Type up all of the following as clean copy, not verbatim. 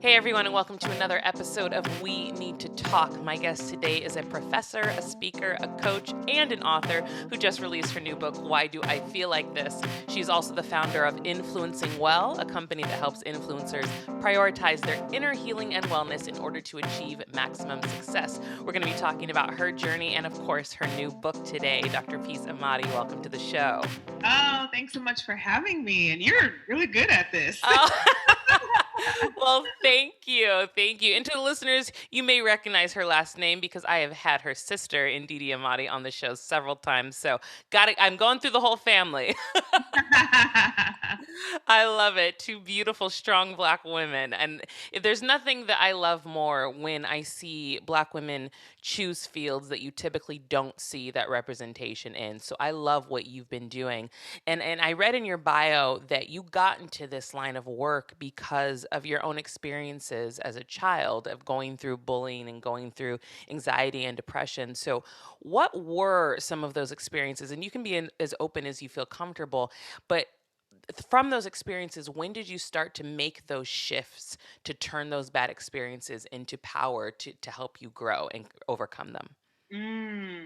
Hey everyone, and welcome to another episode of We Need to Talk. My guest today is a professor, a speaker, a coach, and an author who just released her new book, Why Do I Feel Like This? She's also the founder of Influencing Well, a company that helps influencers prioritize their inner healing and wellness in order to achieve maximum success. We're going to be talking about her journey and, of course, her new book today. Dr. Peace Amadi, welcome to the show. Oh, thanks so much for having me. And you're really good at this. Oh. Well, thank you. Thank you. And to the listeners, you may recognize her last name because I have had her sister, Ndidi Amadi, on the show several times. So got it. I'm going through the whole family. I love it. Two beautiful, strong Black women. And if there's nothing that I love more when I see Black women choose fields that you typically don't see that representation in. So I love what you've been doing. And I read in your bio that you got into this line of work because of your own experiences as a child of going through bullying and going through anxiety and depression. So what were some of those experiences? And you can be as open as you feel comfortable, but from those experiences, when did you start to make those shifts to turn those bad experiences into power to help you grow and overcome them? Mm,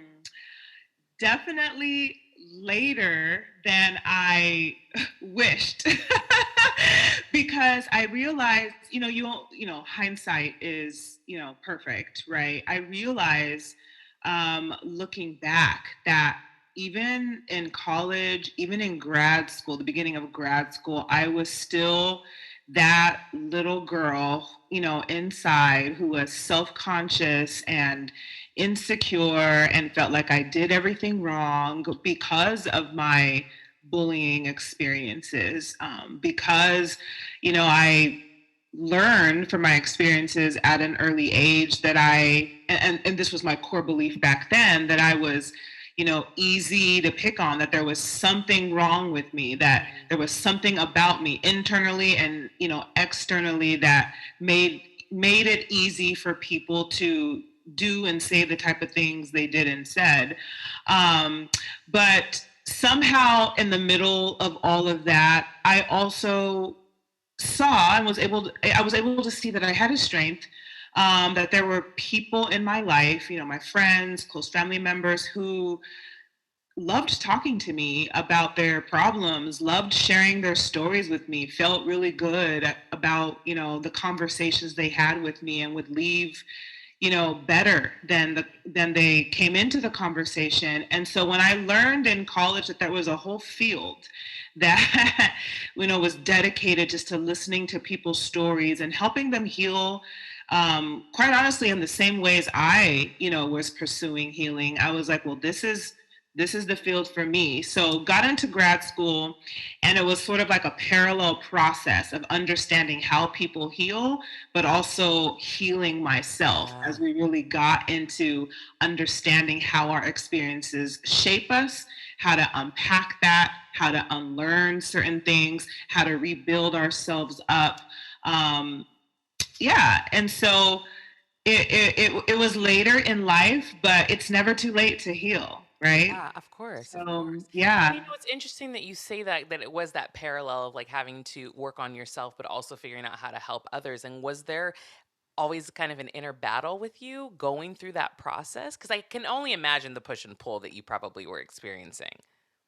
Definitely later than I wished. Because I realized, hindsight is, perfect, right? I realized looking back that even in college, even in grad school, the beginning of grad school, I was still that little girl, inside who was self-conscious and insecure and felt like I did everything wrong because of my bullying experiences. Because, I learned from my experiences at an early age that and this was my core belief back then, that I was easy to pick on, that there was something wrong with me, that Mhm. there was something about me internally and externally that made it easy for people to do and say the type of things they did and said. But somehow in the middle of all of that, I also saw and I was able to see that I had a strength, that there were people in my life, my friends, close family members, who loved talking to me about their problems, loved sharing their stories with me, felt really good about, the conversations they had with me, and would leave, better than they came into the conversation. And so when I learned in college that there was a whole field that was dedicated just to listening to people's stories and helping them heal, quite honestly, in the same ways I, was pursuing healing, I was like, well, this is the field for me. So got into grad school, and it was sort of like a parallel process of understanding how people heal, but also healing myself, Yeah. as we really got into understanding how our experiences shape us, how to unpack that, how to unlearn certain things, how to rebuild ourselves up. Um, yeah, and so it was later in life, but it's never too late to heal, right? Yeah, of course, of So course. And yeah. it's interesting that you say that it was that parallel of like having to work on yourself, but also figuring out how to help others. And was there always kind of an inner battle with you going through that process? Because I can only imagine the push and pull that you probably were experiencing.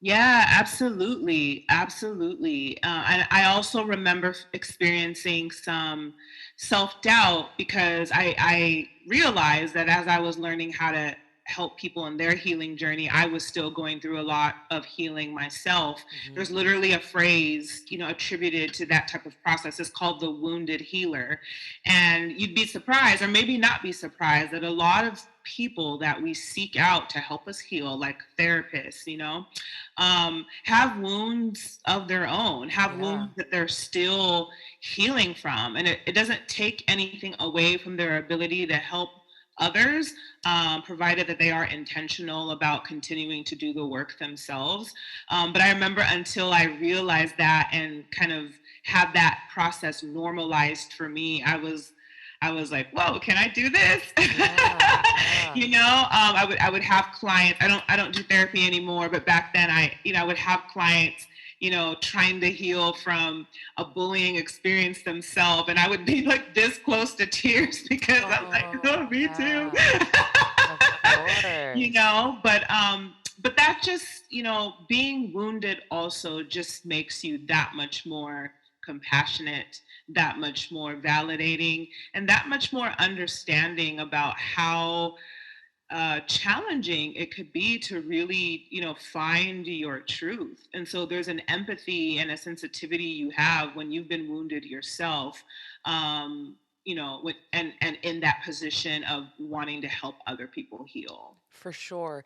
Yeah, absolutely, absolutely. And I also remember experiencing some self-doubt, because I realized that as I was learning how to help people in their healing journey, I was still going through a lot of healing myself. Hmm. There's literally a phrase, attributed to that type of process. It's called the wounded healer. And you'd be surprised, or maybe not be surprised, that a lot of people that we seek out to help us heal, like therapists, have wounds of their own, have Yeah. wounds that they're still healing from. And it doesn't take anything away from their ability to help others, provided that they are intentional about continuing to do the work themselves. But I remember, until I realized that and kind of had that process normalized for me, I was like, whoa, can I do this? Yeah. Yeah. I would have clients. I don't do therapy anymore, but back then I would have clients trying to heal from a bullying experience themselves. And I would be like this close to tears because I'm like, oh, Oh, me too. yeah. Of course. But that just, being wounded also just makes you that much more compassionate, that much more validating, and that much more understanding about how challenging it could be to really, find your truth. And so there's an empathy and a sensitivity you have when you've been wounded yourself, and in that position of wanting to help other people heal. For sure.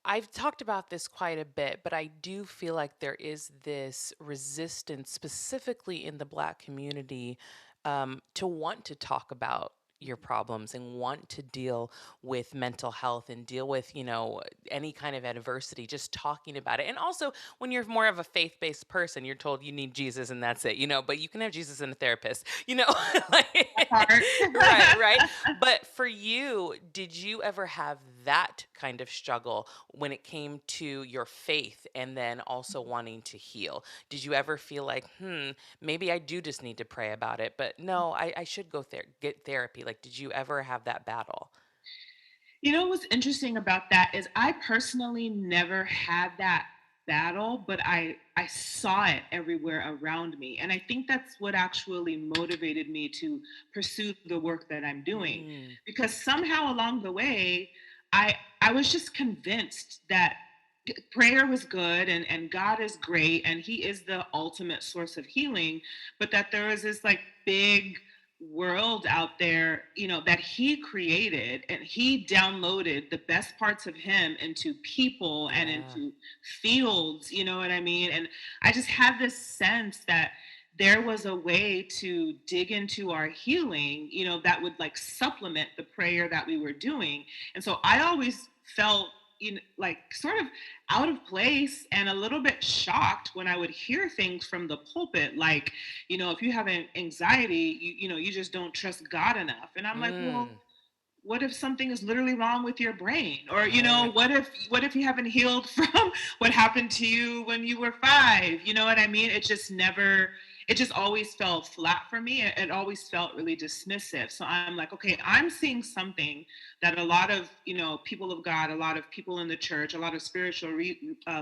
I've talked about this quite a bit, but I do feel like there is this resistance, specifically in the Black community, to want to talk about your problems and want to deal with mental health and deal with, any kind of adversity, just talking about it. And also, when you're more of a faith-based person, you're told you need Jesus and that's it, but you can have Jesus and a therapist, That part. right, right. But for you, did you ever have that kind of struggle when it came to your faith and then also wanting to heal? Did you ever feel like, maybe I do just need to pray about it, but no, I should go get therapy? Like, did you ever have that battle? What's interesting about that is I personally never had that battle, but I saw it everywhere around me. And I think that's what actually motivated me to pursue the work that I'm doing. Mm, Because somehow along the way, I was just convinced that prayer was good and God is great and he is the ultimate source of healing, but that there was this like big world out there, that he created, and he downloaded the best parts of him into people and yeah. into fields, you know what I mean? And I just had this sense that there was a way to dig into our healing, that would like supplement the prayer that we were doing. And so I always felt, like sort of out of place and a little bit shocked when I would hear things from the pulpit, like, if you have anxiety, you just don't trust God enough. And I'm like, well, Mm, what if something is literally wrong with your brain? Or, right. what if you haven't healed from what happened to you when you were 5? You know what I mean? It just always fell flat for me. It always felt really dismissive. So I'm like, okay, I'm seeing something that a lot of, people of God, a lot of people in the church, a lot of spiritual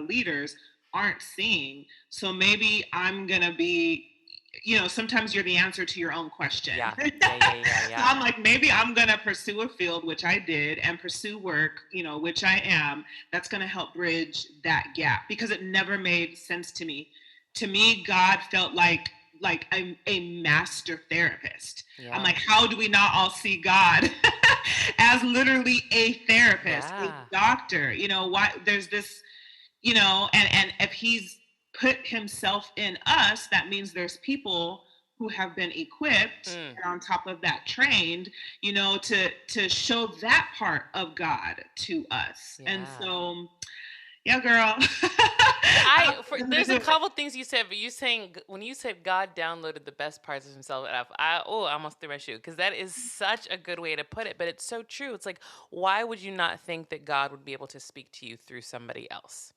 leaders aren't seeing. So maybe I'm going to be, sometimes you're the answer to your own question. Yeah. Yeah. Yeah. Yeah. So Yeah. I'm like, maybe I'm gonna pursue a field, which I did, and pursue work, which I am, that's gonna help bridge that gap because it never made sense to me. To me, God felt like I'm a master therapist. I'm Yeah. like, how do we not all see God as literally a therapist, a Yeah. doctor? Why there's this, and if he's put himself in us, that means there's people who have been equipped Mm, and on top of that trained, to show that part of God to us. And yeah. so, yeah, girl. There's a couple things you said, but you saying when you said God downloaded the best parts of himself, and I almost threw my shoe because that is such a good way to put it. But it's so true. It's like, why would you not think that God would be able to speak to you through somebody else?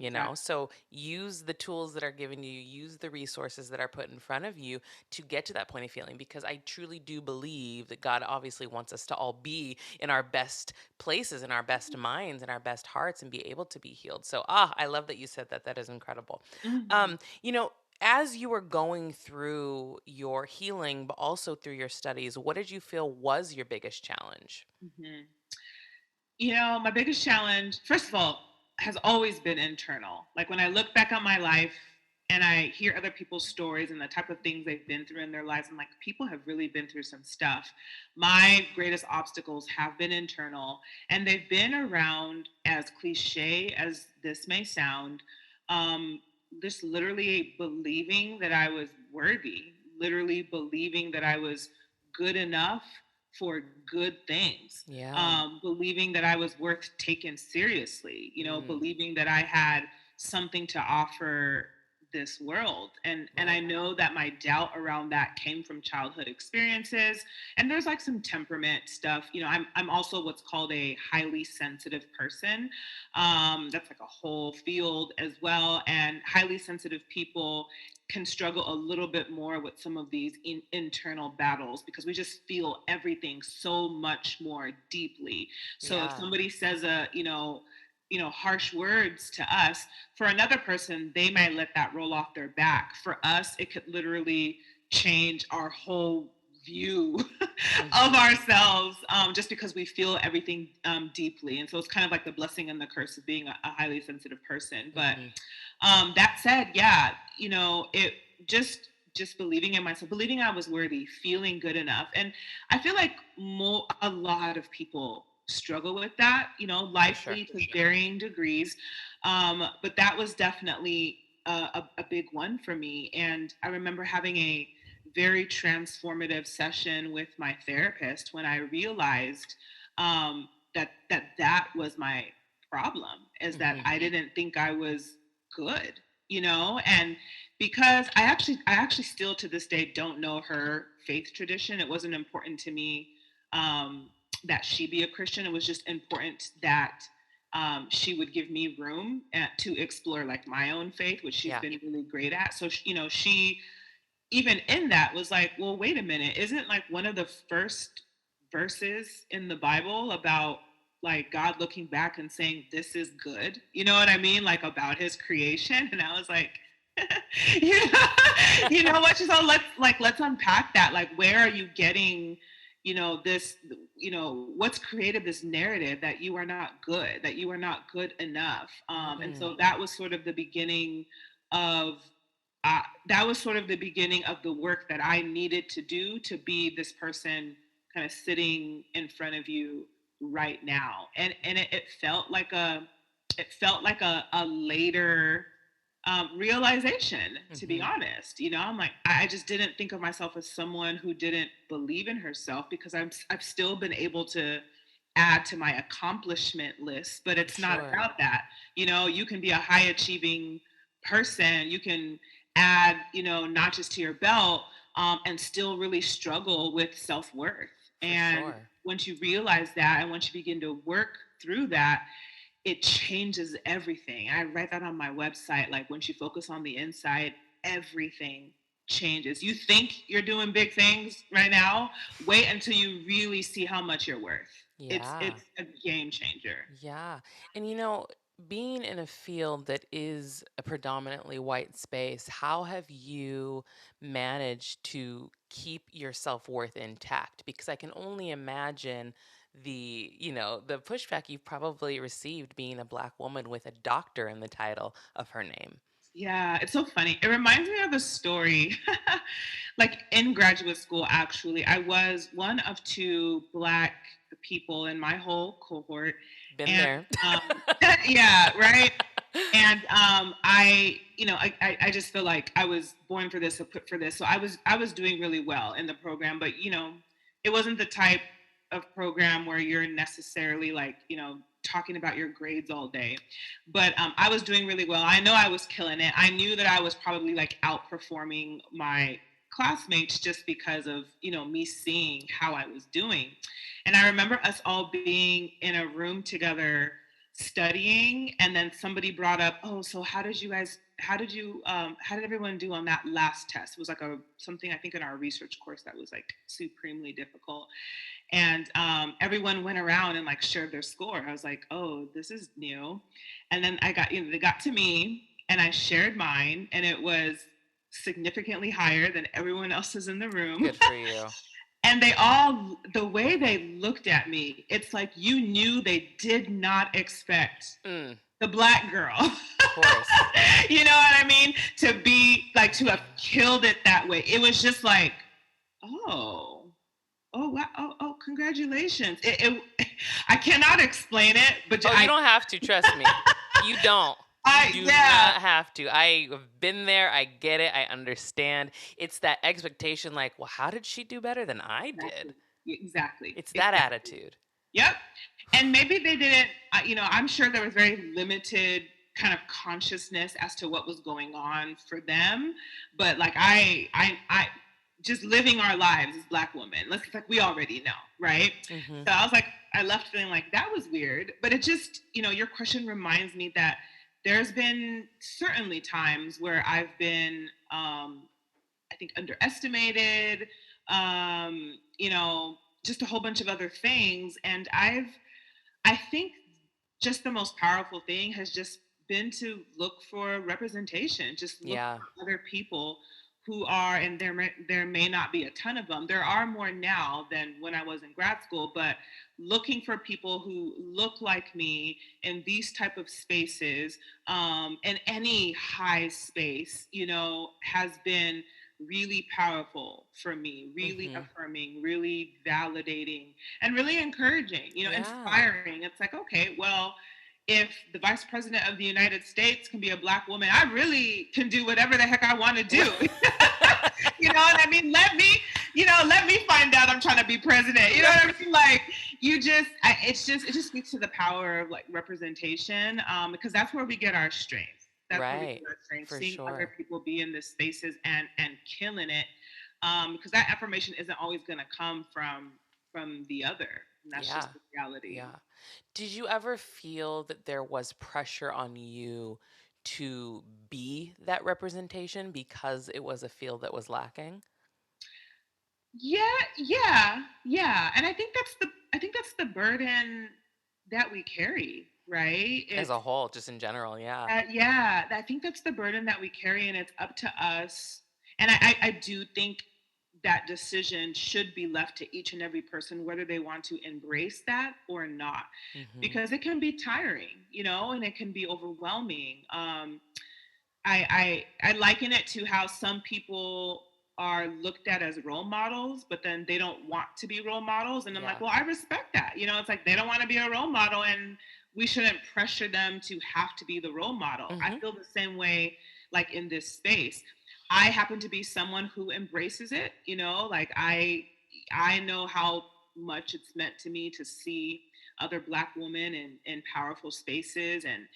Exactly. So use the tools that are given to you, use the resources that are put in front of you to get to that point of feeling, because I truly do believe that God obviously wants us to all be in our best places, in our best minds, in our best hearts, and be able to be healed. So I love that you said that. That is incredible. Mhm. um you know as you were going through your healing, but also through your studies, what did you feel was your biggest challenge? Mhm. My biggest challenge, first of all, has always been internal. Like when I look back on my life and I hear other people's stories and the type of things they've been through in their lives, I'm like, people have really been through some stuff. My greatest obstacles have been internal, and they've been around, as cliche as this may sound, um, just literally believing that I was worthy, literally believing that I was good enough for good things, Yeah. believing that I was worth taken seriously, Mm, believing that I had something to offer this world. And I Right. know that my doubt around that came from childhood experiences, and there's like some temperament stuff. I'm also what's called a highly sensitive person. That's like a whole field as well, and highly sensitive people can struggle a little bit more with some of these internal battles because we just feel everything so much more deeply. So if Yeah. somebody says harsh words to us, for another person they might let that roll off their back. For us it could literally change our whole view of Mhm. ourselves, just because we feel everything deeply. And so it's kind of like the blessing and the curse of being a highly sensitive person. But Mhm. that said, yeah, it just believing in myself, believing I was worthy, feeling good enough. And I feel like a lot of people struggle with that, For life sure. leads to varying degrees. But that was definitely a big one for me. And I remember having a very transformative session with my therapist when I realized that was my problem, is that Mhm. I didn't think I was good. And because I actually still to this day don't know her faith tradition. It wasn't important to me um, that she be a Christian. It was just important that she would give me room to explore like my own faith, which she's Yeah. been really great at. So she even in that was like, well, wait a minute, isn't like one of the first verses in the Bible about like God looking back and saying this is good? You know what I mean? Like about his creation. And I was like, you know, you know what? So let's unpack that. Like, where are you getting, this, what's created this narrative that you are not good, that you are not good enough. And Mm. so that was sort of the beginning of that was sort of the beginning of the work that I needed to do to be this person kind of sitting in front of you right now. And it felt like a later realization, to be Mhm. honest. I'm like, I just didn't think of myself as someone who didn't believe in herself, because I've still been able to add to my accomplishment list. But For it's not sure. about that. You can be a high achieving person. You can add, notches to your belt, and still really struggle with self worth. For And sure. once you realize that, and once you begin to work through that, it changes everything. I write that on my website. Like, once you focus on the inside, everything changes. You think you're doing big things right now. Wait until you really see how much you're worth. It's Yeah. it's a game changer. Yeah. And being in a field that is a predominantly white space, how have you managed to keep your self-worth intact? Because I can only imagine the pushback you've probably received being a black woman with a doctor in the title of her name. Yeah, it's so funny. It reminds me of a story. Like, in graduate school, actually, I was one of two Black people in my whole cohort. Been And there. yeah, right. And I just feel like I was born for this, equipped for this. So I was doing really well in the program, but it wasn't the type of program where you're necessarily like, talking about your grades all day. But I was doing really well. I know I was killing it. I knew that I was probably like outperforming my classmates just because of me seeing how I was doing. And I remember us all being in a room together studying, and then somebody brought up, oh, so how did everyone do on that last test? It was like a something, I think, in our research course that was like supremely difficult. And everyone went around and like shared their score. I was like, oh, this is new. And then they got to me, and I shared mine, and it was significantly higher than everyone else's in the room. Good for you. And they all, the way they looked at me, it's like you knew they did not expect Mm, the Black girl, of course. you know what I mean, to be like, to have Mhm. killed it that way. It was just like, oh, oh, wow, oh, congratulations. I cannot explain it, but Oh, you don't have to, trust me. You don't. You do yeah, not have to. I have been there. I get it. I understand. It's that expectation like, well, how did she do better than I exactly, did? exactly, It's that exactly. attitude. Yep. And maybe they didn't, I'm sure there was very limited kind of consciousness as to what was going on for them. But like I just living our lives as Black women, let's like we already know, right? Mhm. So I was like, I left feeling like that was weird. But it just, your question reminds me that there's been certainly times where I've been I think underestimated, just a whole bunch of other things. And I think just the most powerful thing has just been to look for representation, just look Yeah. for other people who are, and there may not be a ton of them. There are more now than when I was in grad school, but looking for people who look like me in these type of spaces, in any high space, has been really powerful for me, really Mhm. affirming, really validating, and really encouraging, Yeah. inspiring. It's like, okay, well, if the vice president of the United States can be a Black woman, I really can do whatever the heck I want to do. You know what I mean? Let me find out I'm trying to be president. You know what I mean? Like, it just speaks to the power of like representation, because that's where we get our strength. That's where we Right. get our strength. For Seeing other sure. people be in the spaces and killing it, because that affirmation isn't always going to come from the other. And that's Yeah. just the reality. Yeah. Did you ever feel that there was pressure on you to be that representation because it was a field that was lacking? Yeah, yeah, yeah. And I think that's the burden that we carry, right? As a whole, just in general, yeah. Yeah, I think that's the burden that we carry, and it's up to us. And I do think that decision should be left to each and every person, whether they want to embrace that or not, Mhm. because it can be tiring, and it can be overwhelming. I liken it to how some people are looked at as role models, but then they don't want to be role models. And I'm like, Yeah. well, I respect that. It's like they don't want to be a role model, and we shouldn't pressure them to have to be the role model. I Mhm. feel the same way, like in this space. I happen to be someone who embraces it. Like I know how much it's meant to me to see other Black women in powerful spaces and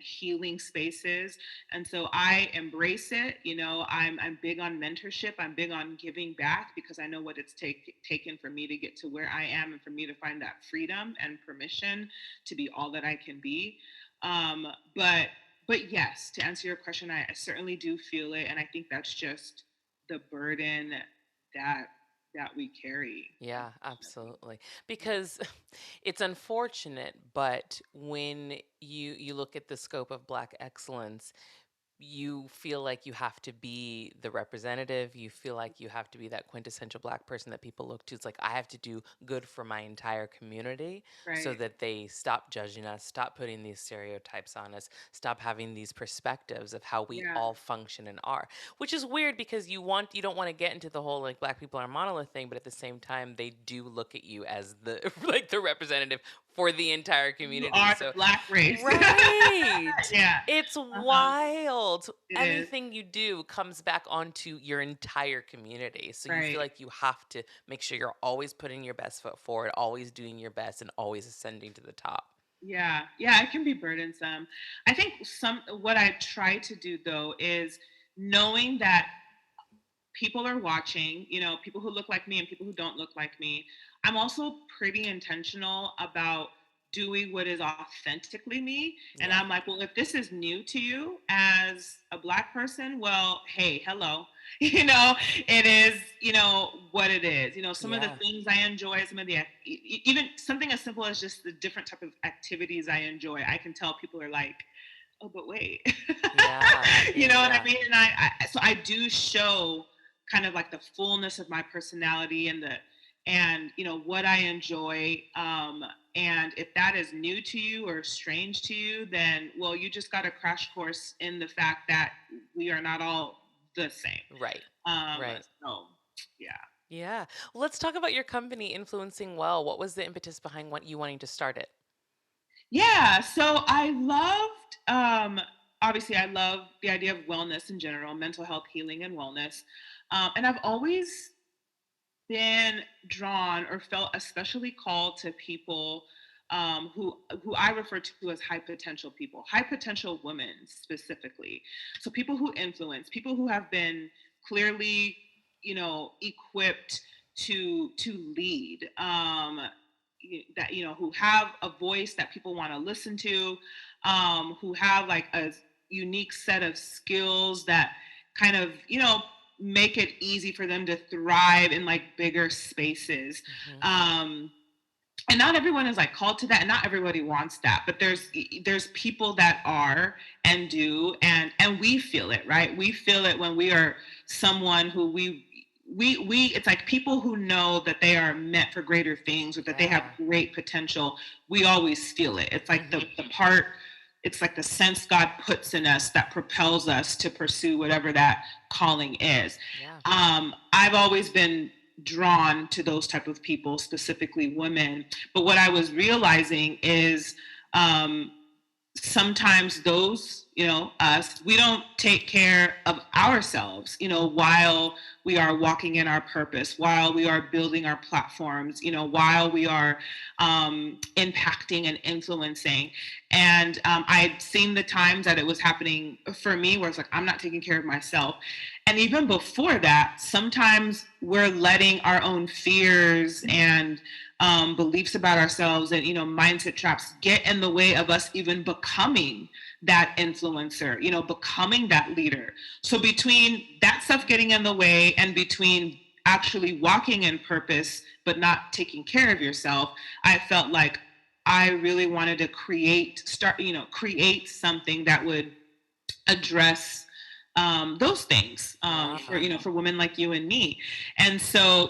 healing spaces, and so I embrace it. I'm big on mentorship. I'm big on giving back because I know what it's taken for me to get to where I am and for me to find that freedom and permission to be all that I can be. Um, but but yes, to answer your question, I certainly do feel it, and I think that's just the burden that that we carry, Yeah, unfortunately. absolutely. Because it's unfortunate, but when you look at the scope of Black excellence, you feel like you have to be the representative. You feel like you have to be that quintessential Black person that people look to. It's like, I have to do good for my entire community so Right? that they stop judging us, stop putting these stereotypes on us, stop having these perspectives of how we Yeah. all function and are. Which is weird because you don't want to get into the whole like Black people are monolith thing, but at the same time, they do look at you as the like the representative for the entire You community. are the So Black race. right. Yeah. It's Uh-huh. wild. It is. Anything you do comes back onto your entire community. So you feel Right. like you have to make sure you're always putting your best foot forward, always doing your best, and always ascending to the top. Yeah, yeah, it can be burdensome. I think what I try to do though is knowing that people are watching, people who look like me and people who don't look like me. I'm also pretty intentional about doing what is authentically me. And Yeah. I'm like, well, if this is new to you as a Black person, well, hey, hello. It is, what it is. Some of the Yeah. things I enjoy, some of the, even something as simple as just the different type of activities I enjoy, I can tell people are like, oh, but wait. Yeah. You Yeah. know what I Yeah. mean? And so I do show kind of like the fullness of my personality and what I enjoy. And if that is new to you or strange to you, then well, you just got a crash course in the fact that we are not all the same. Right. Um, Right. so yeah. Yeah. Well, let's talk about your company influencing well. What was the impetus behind what you wanting to start it? Yeah, so I loved, obviously, I love the idea of wellness in general, mental health, healing, and wellness. And I've always been drawn or felt especially called to people who I refer to as high potential people, high potential women specifically. So people who influence, people who have been clearly, equipped to lead. That who have a voice that people want to listen to, who have like a unique set of skills that kind of make it easy for them to thrive in like bigger spaces. Hmm. um and not everyone is like called to that, and not everybody wants that, but there's people that are and do, and we feel it, right? We feel it when we are someone who we it's like people who know that they are meant for greater things, or that they have Yeah. great potential. We always feel it. It's like Hmm. the part, it's like the sense God puts in us that propels us to pursue whatever that calling is. Yeah. I've always been drawn to those type of people, specifically women. But what I was realizing is, um, sometimes those, us, we don't take care of ourselves, while we are walking in our purpose, while we are building our platforms, while we are impacting and influencing. And I had seen the times that it was happening for me, where it's like, I'm not taking care of myself. And even before that, sometimes we're letting our own fears and beliefs about ourselves, and mindset traps get in the way of us even becoming that influencer, becoming that leader. So between that stuff getting in the way, and between actually walking in purpose but not taking care of yourself, I felt like I really wanted to create something that would address those things, for Yeah. for women like you and me. And so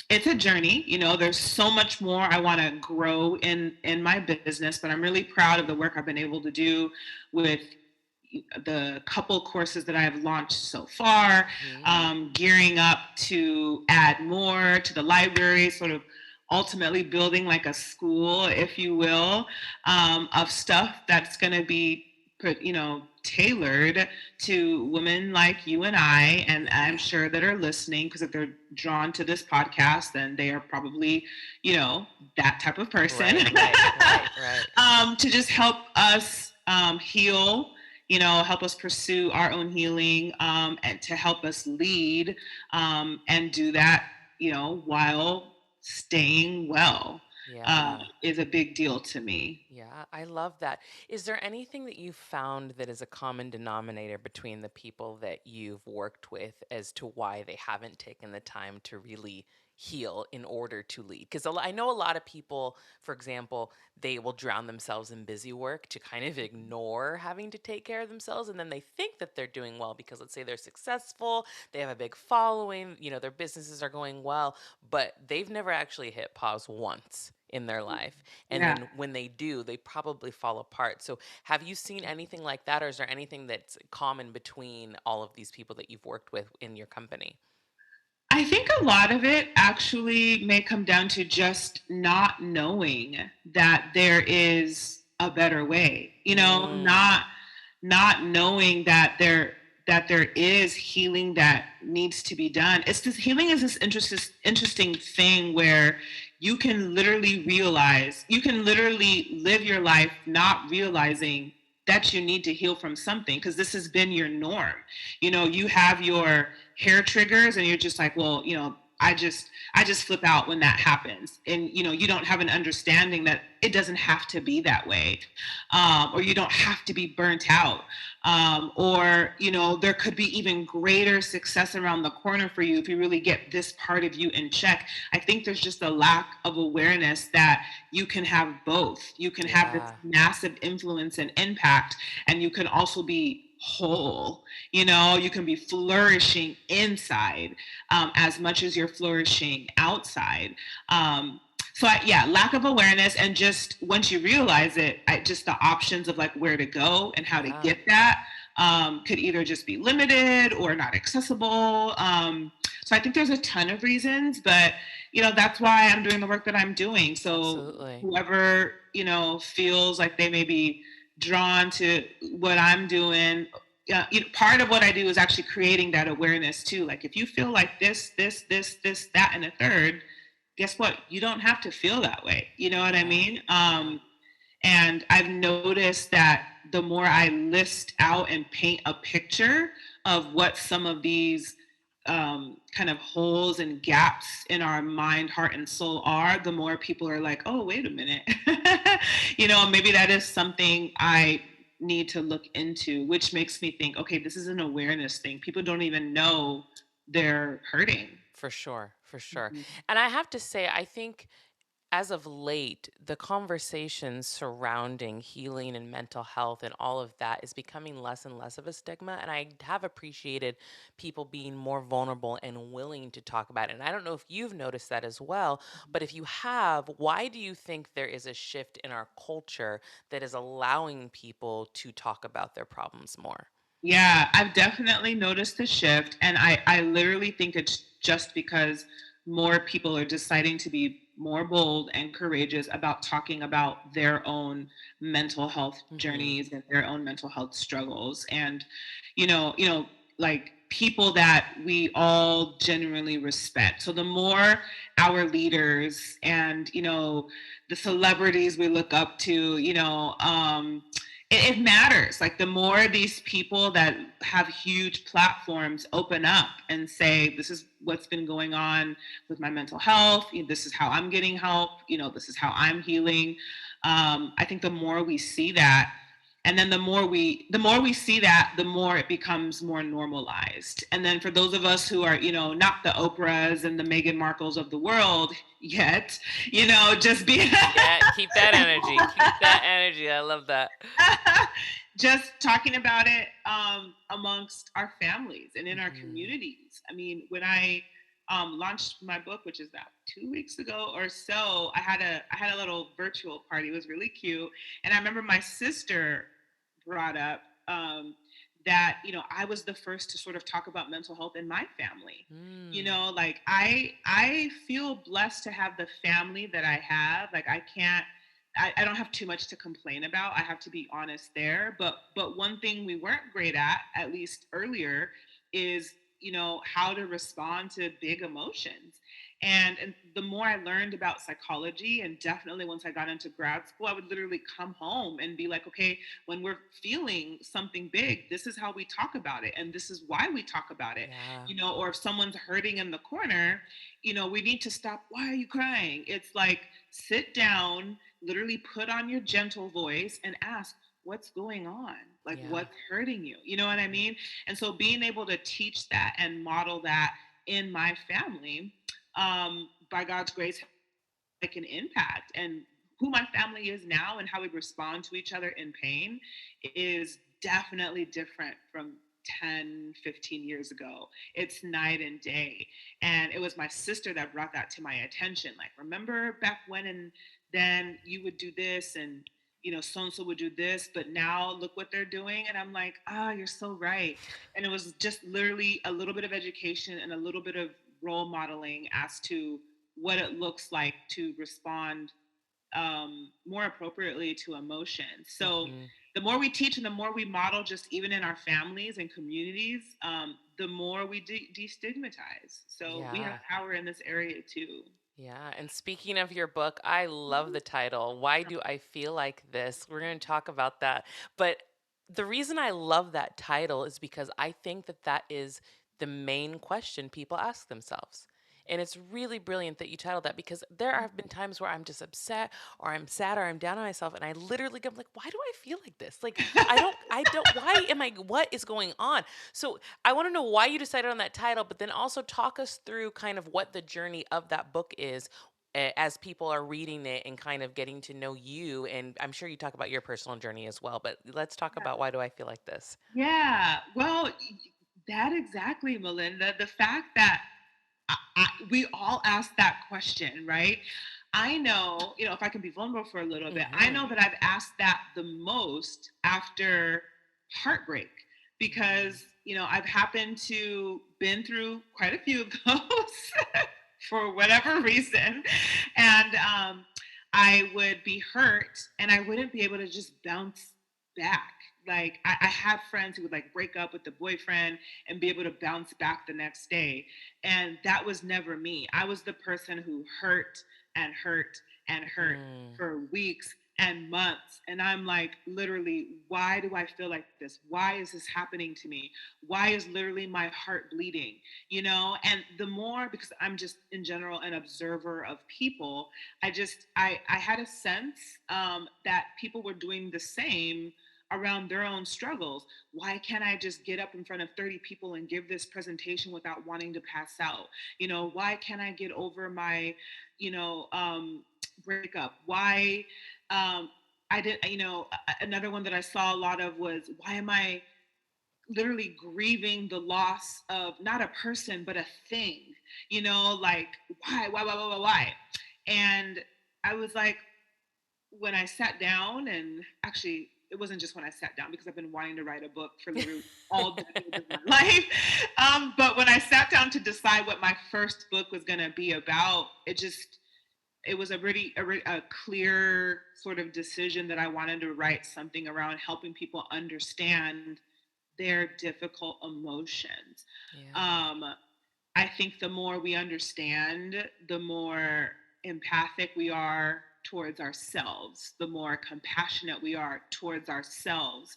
it's a journey. There's so much more I want to grow in my business, but I'm really proud of the work I've been able to do with the couple courses that I have launched so far, Hmm. gearing up to add more to the library, sort of ultimately building like a school, if you will, of stuff that's going to be tailored to women like you and I, and I'm sure that are listening, because if they're drawn to this podcast, then they are probably, that type of person. Right. Right. Right. Right. To just help us heal, help us pursue our own healing, and to help us lead, and do that, while staying well, Yeah. is a big deal to me. Yeah, I love that. Is there anything that you found that is a common denominator between the people that you've worked with as to why they haven't taken the time to really heal in order to lead? Because I know a lot of people, for example, they will drown themselves in busy work to kind of ignore having to take care of themselves. And then they think that they're doing well because, let's say, they're successful, they have a big following, their businesses are going well, but they've never actually hit pause once in their life. And Yeah. then when they do, they probably fall apart. So, have you seen anything like that, or is there anything that's common between all of these people that you've worked with in your company? I think a lot of it actually may come down to just not knowing that there is a better way. Mm, Not knowing that there is healing that needs to be done. It's this healing is this interesting thing where you can literally live your life not realizing that you need to heal from something, because this has been your norm. You have your hair triggers, and you're just like, well, I just flip out when that happens, and you don't have an understanding that it doesn't have to be that way, or you don't have to be burnt out, or there could be even greater success around the corner for you if you really get this part of you in check. I think there's just a lack of awareness that you can have both. You can have this yeah. massive influence and impact, and you can also be whole. You can be flourishing inside, as much as you're flourishing outside. Yeah, lack of awareness, and just once you realize it, just the options of like where to go and how to Yeah. get that, could either just be limited or not accessible. So I think there's a ton of reasons, but that's why I'm doing the work that I'm doing. So Absolutely. whoever feels like they may be drawn to what I'm doing, yeah, part of what I do is actually creating that awareness too. Like if you feel like this, that, and a third, guess what? You don't have to feel that way. You know what I Yeah. mean? Yeah. And I've noticed that the more I list out and paint a picture of what some of these kind of holes and gaps in our mind, heart, and soul are, the more people are like, oh, wait a minute. Maybe that is something I need to look into, which makes me think, okay, this is an awareness thing. People don't even know they're hurting. For sure. For sure. Mhm. And I have to say, I think as of late, the conversations surrounding healing and mental health and all of that is becoming less and less of a stigma. And I have appreciated people being more vulnerable and willing to talk about it. And I don't know if you've noticed that as well, but if you have, why do you think there is a shift in our culture that is allowing people to talk about their problems more? Yeah, I've definitely noticed the shift. And I literally think it's just because more people are deciding to be more bold and courageous about talking about their own mental health Hmm. journeys and their own mental health struggles. And, like people that we all genuinely respect. So the more our leaders and, the celebrities we look up to, it matters. Like the more these people that have huge platforms open up and say, this is what's been going on with my mental health, this is how I'm getting help, this is how I'm healing. I think the more we see that, and then the more we see that, the more it becomes more normalized. And then for those of us who are, not the Oprahs and the Meghan Markles of the world yet, just be Yeah, keep that energy. Keep that energy. I love that. just talking about it amongst our families and in our Hmm. communities. I mean, when I launched my book, which is about 2 weeks ago or so, I had a little virtual party. It was really cute, and I remember my sister brought up that I was the first to sort of talk about mental health in my family. Mm. Like I feel blessed to have the family that I have. Like I don't have too much to complain about. I have to be honest there. But one thing we weren't great at least earlier, is how to respond to big emotions. And the more I learned about psychology, and definitely once I got into grad school, I would literally come home and be like, okay, when we're feeling something big, this is how we talk about it, and this is why we talk about it. Yeah. Or if someone's hurting in the corner, we need to stop. Why are you crying? It's like, sit down, literally put on your gentle voice and ask, what's going on? Like, Yeah. what's hurting you? You know what I mean? And so being able to teach that and model that in my family, by God's grace, make an impact. And who my family is now and how we respond to each other in pain is definitely different from 10, 15 years ago. It's night and day. And it was my sister that brought that to my attention. Like, remember back when, and then you would do this, and so and so would do this, but now look what they're doing. And I'm like, you're so right. And it was just literally a little bit of education and a little bit of role modeling as to what it looks like to respond more appropriately to emotions. So Hmm. the more we teach and the more we model, just even in our families and communities, the more we destigmatize. So we have Yeah. power in this area too. Yeah. And speaking of your book, I love the title. Why do I feel like this? We're going to talk about that. But the reason I love that title is because I think that that is the main question people ask themselves. And it's really brilliant that you titled that, because there have been times where I'm just upset or I'm sad or I'm down on myself, and I literally go like, why do I feel like this? Like I don't why am I what is going on? So I want to know why you decided on that title, but then also talk us through kind of what the journey of that book is, as people are reading it and kind of getting to know you. And I'm sure you talk about your personal journey as well, but let's talk about why do I feel like this? Yeah. Well, that exactly, Melinda. The fact that we all ask that question, right? I know, if I can be vulnerable for a little bit, I Hmm. know that I've asked that the most after heartbreak, Mm. because, I've happened to been through quite a few of those for whatever reason. And I would be hurt and I wouldn't be able to just bounce back. like I had friends who would like break up with the boyfriend and be able to bounce back the next day. And that was never me. I was the person who hurt and hurt and hurt Mm. for weeks and months. And I'm like, literally, why do I feel like this? Why is this happening to me? Why is literally my heart bleeding? You know, and the more, because I'm just in general an observer of people, I had a sense that people were doing the same around their own struggles. Why can't I just get up in front of 30 people and give this presentation without wanting to pass out? You know, why can't I get over my, you know, breakup? Why I did, you know, another one that I saw a lot of was, why am I literally grieving the loss of not a person but a thing? You know, like why? And I was like, when I sat down, and actually it wasn't just when I sat down, because I've been wanting to write a book for literally all decades of my life. But when I sat down to decide what my first book was going to be about, it was a clear sort of decision that I wanted to write something around helping people understand their difficult emotions. Yeah. Um, I think the more we understand, the more empathic we are towards ourselves, the more compassionate we are towards ourselves.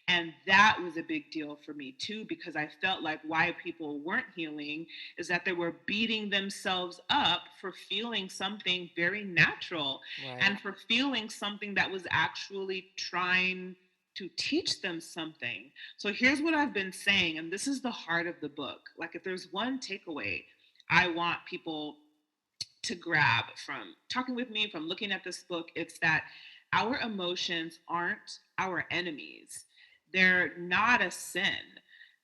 And that was a big deal for me too, because I felt like why people weren't healing is that they were beating themselves up for feeling something very natural Right. and for feeling something that was actually trying to teach them something. So here's what I've been saying, and this is the heart of the book. Like, if there's one takeaway I want people to grab from talking with me, from looking at this book, it's that our emotions aren't our enemies. They're not a sin.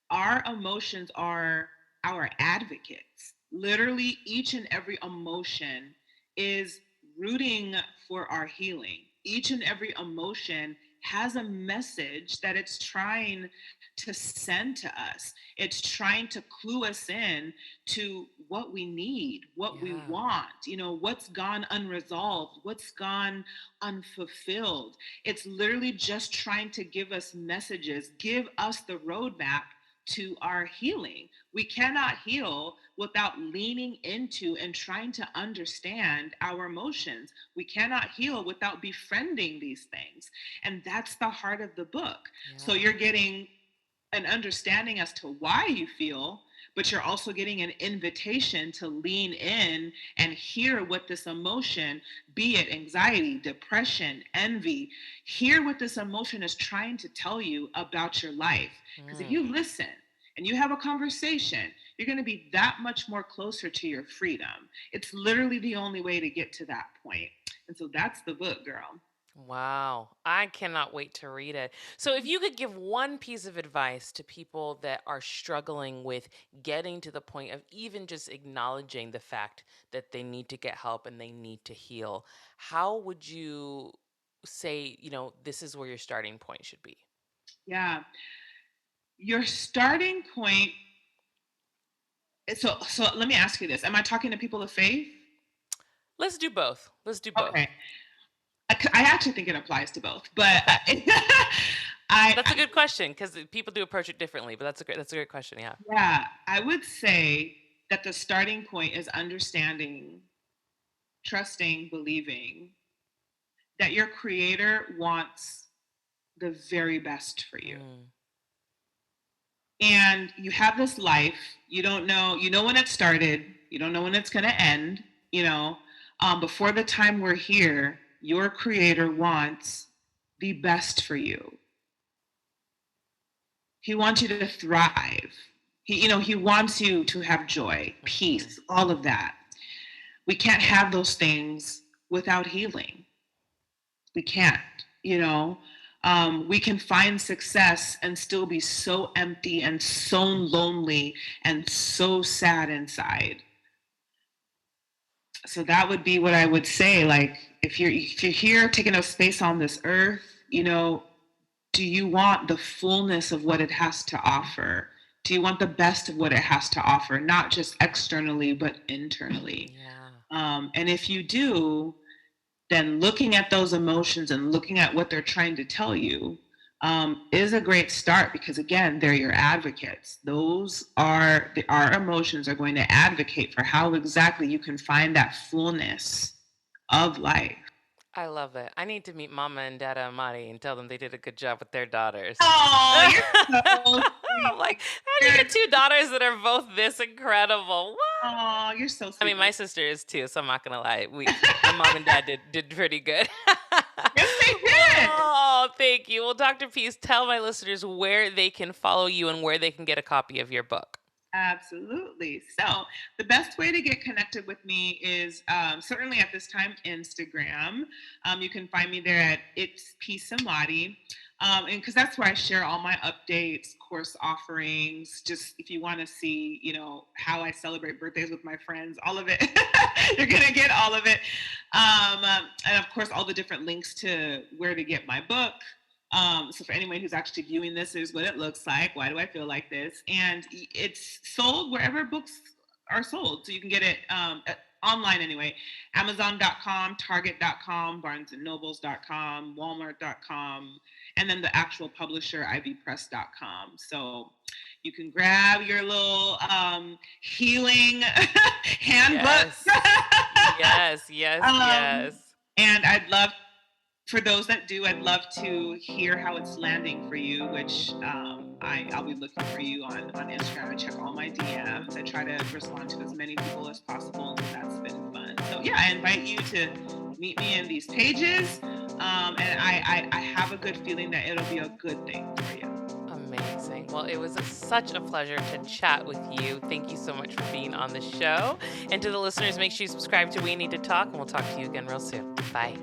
Our emotions are our advocates. Literally, each and every emotion is rooting for our healing. Each and every emotion has a message that it's trying to send to us. It's trying to clue us in to what we need, what we Yeah. want, you know, what's gone unresolved, what's gone unfulfilled. It's literally just trying to give us messages, give us the roadmap to our healing. We cannot heal without leaning into and trying to understand our emotions. We cannot heal without befriending these things. And that's the heart of the book. So Yeah. you're getting an understanding as to why you feel, but you're also getting an invitation to lean in and hear what this emotion, be it anxiety, depression, envy, hear what this emotion is trying to tell you about your life. Because if Mm. you listen and you have a conversation, you're going to be that much more closer to your freedom. It's literally the only way to get to that point. And so that's the book, girl. Wow. I cannot wait to read it. So, if you could give one piece of advice to people that are struggling with getting to the point of even just acknowledging the fact that they need to get help and they need to heal, how would you say, this is where your starting point should be? Yeah. Your starting point. So let me ask you this. Am I talking to people of faith? Let's do both. Let's do both. Okay. I actually think it applies to both, but Okay. I, That's a good question because people do approach it differently, but that's a great question. Yeah. yeah, I would say that the starting point is understanding, trusting, believing that your creator wants the very best for you. Mm, And you have this life, you know when it started, you don't know when it's going to end, you know. Before the time we're here, your creator wants the best for you. He wants you to thrive. He wants you to have joy, mhm. peace, all of that. We can't have those things without healing. We can't, you know. We can find success and still be so empty and so lonely and so sad inside. So that would be what I would say. Like, if you're here taking up space on this earth, do you want the fullness of what it has to offer? Do you want the best of what it has to offer, not just externally, but internally? Yeah. And if you do, then looking at those emotions and looking at what they're trying to tell you, is a great start because again, they're your advocates. Our emotions are going to advocate for how exactly you can find that fullness of life. I love it. I need to meet Mama and Dada Amadi and tell them they did a good job with their daughters. Oh, you're so I'm sweet. like, how do you You're, get two daughters that are both this incredible? What? oh, you're so I sweet. mean, my sister is too, so I'm not gonna lie. My mom and dad did pretty good. Yes, they did. Oh, thank you. Well, Dr. Peace, tell my listeners where they can follow you and where they can get a copy of your book. Absolutely. So, the best way to get connected with me is certainly at this time Instagram. You can find me there at It's Peace Amadi. And because that's where I share all my updates, course offerings, just if you want to see, how I celebrate birthdays with my friends, all of it. You're going to get all of it. And of course, all the different links to where to get my book. So for anyone who's actually viewing this, here's what it looks like. Why do I feel like this? And it's sold wherever books are sold. So you can get it online anyway. Amazon.com, Target.com, BarnesandNobles.com, Walmart.com, and then the actual publisher, IVPress.com. So you can grab your little healing handbook. Yes. Yes, yes, um, yes. and for those that do, I'd love to hear how it's landing for you, which I'll be looking for you on Instagram. I check all my DMs. I try to respond to as many people as possible, and that's been fun. So yeah, I invite you to meet me in these pages, and I have a good feeling that it'll be a good thing for you. Amazing. Well, it was such a pleasure to chat with you. Thank you so much for being on the show. And to the listeners, make sure you subscribe to We Need to Talk, and we'll talk to you again real soon. Bye.